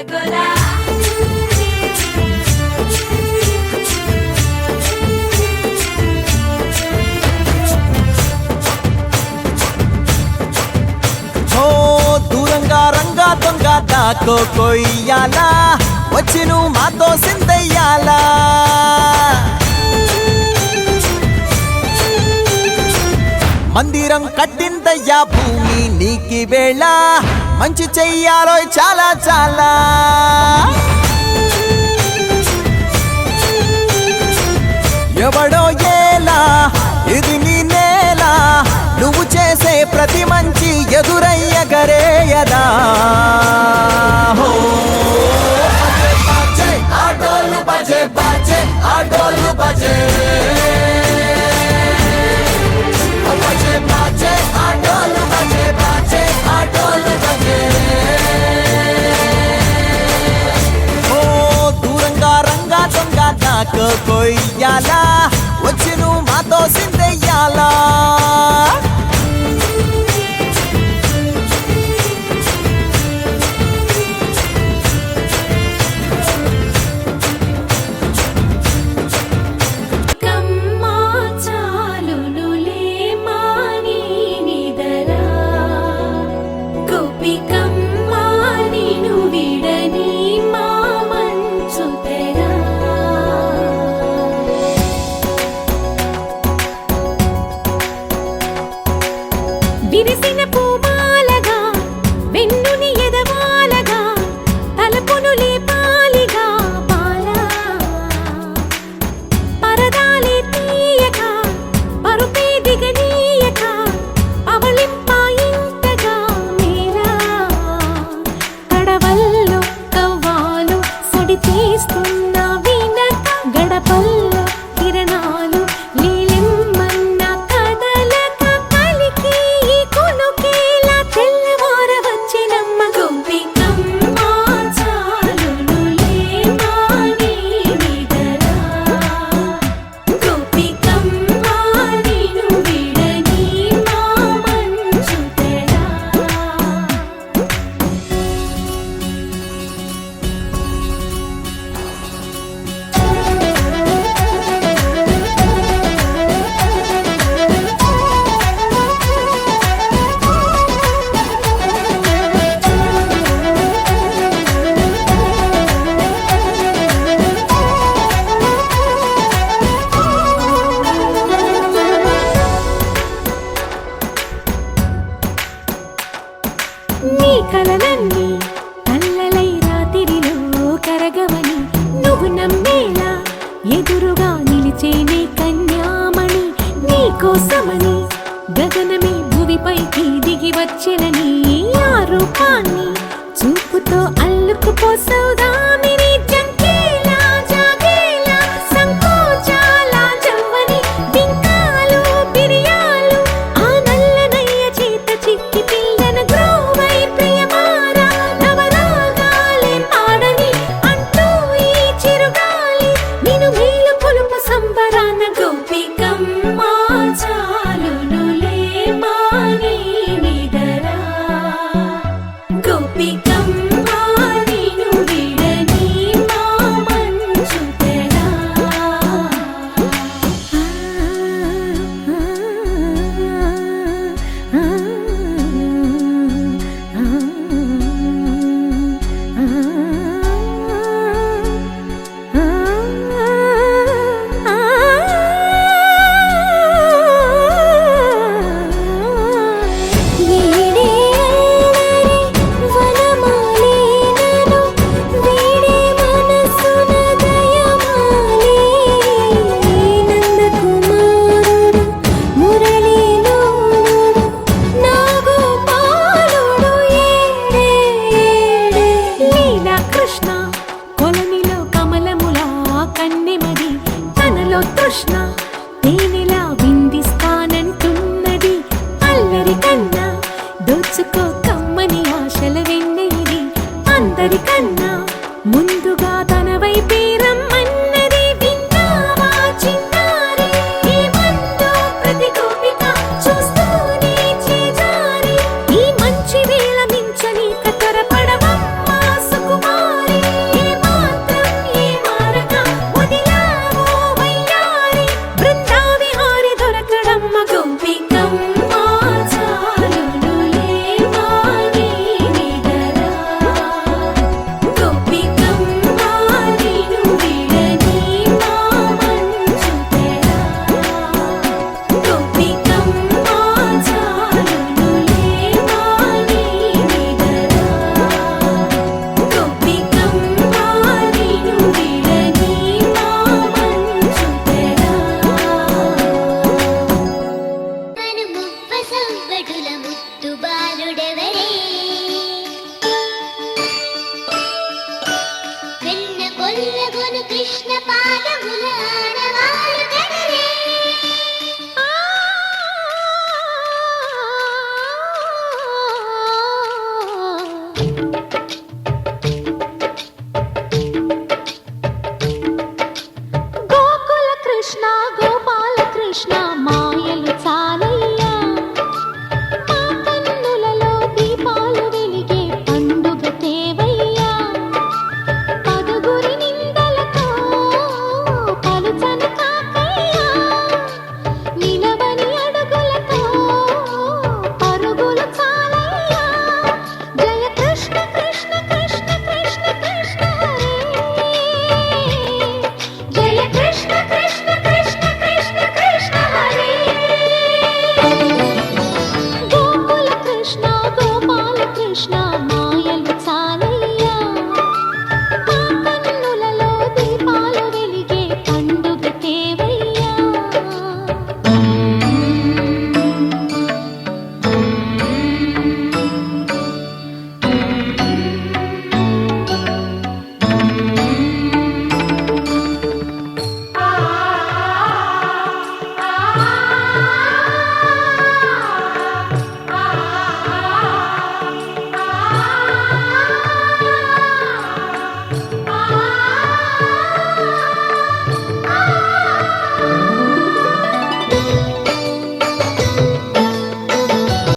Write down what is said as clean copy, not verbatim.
గోలా దూరంగా రంగా దొంగ దాకో కొయ్యాలా వచ్చి నువ్వు మాతో సిందయ్యాలా మందిరం కట్టిందయ్యా భూమి నీకి వేళ మంచి చెయ్యాలో చాలా చాలా ఎవడో ఏలా ఇది నీ నేల నువ్వు చేసే ప్రతి మంచి ఎదురయ్యగరేయదా ఆటోలు బజే బజే ఆటోలు బజే ఆటోలు బజే బజే ఆటోలు బజే ఓ దూరంగా రంగా దొంగ దాకో కొయ్యాలా వచ్చి నువ్వు మాతో సిందెయ్యాలా విరిసిన పూమాలగా వెన్నుని ఎదవాలగా తలపును లేపాలిగా బాలా పరదాలే తీయక పరుపే దిగనీయక అవలింపాయింతగా మేలా కడవల్లో కవ్వాలు సడి చేస్తున్న వినక గడపల్లో కిరణాలు నీలిమ్మన్న కదలక కలికి కొనుకేలా తెల్లవార వచ్చినమ్మ గోపికమ్మ చాలునులే మాని నిదరా గోపికమ్మ నిను విడని మా మంచు తెరా నీ కలలన్నీ కల్లలై రాత్రిలో కరగవని నువ్వు నమ్మేలా ఎదురుగా నిలిచేనే కన్యామణి నీ కోసమని గగనమే భువిపైకి దిగి వచ్చెనని ఆ రూపాన్ని చూపుతో అల్లుకుపోసౌదామిని జంకేలా జాగేలా సంకోచాల జవ్వని బింకాలు బిరియాలు ఆ నల్లనయ్య చేత చిక్కి పిల్లన గ్రోవై ప్రియమారా నవరాగాలే పాడని అంటూ ఈ చిరుగాలి నిన్ను మేలు పొలుపు సంబరాన గోపికమ్మ చాలునులే మాని నిదరా గోపికమ్మ నిను విడని మా మంచు తెరా తృష్ణ తేనెలా విందిస్తానంటున్నది అల్లరి కన్నా దోచుకో కమ్మని ఆశల వెన్నెయిది అందరికన్నా ముందుగా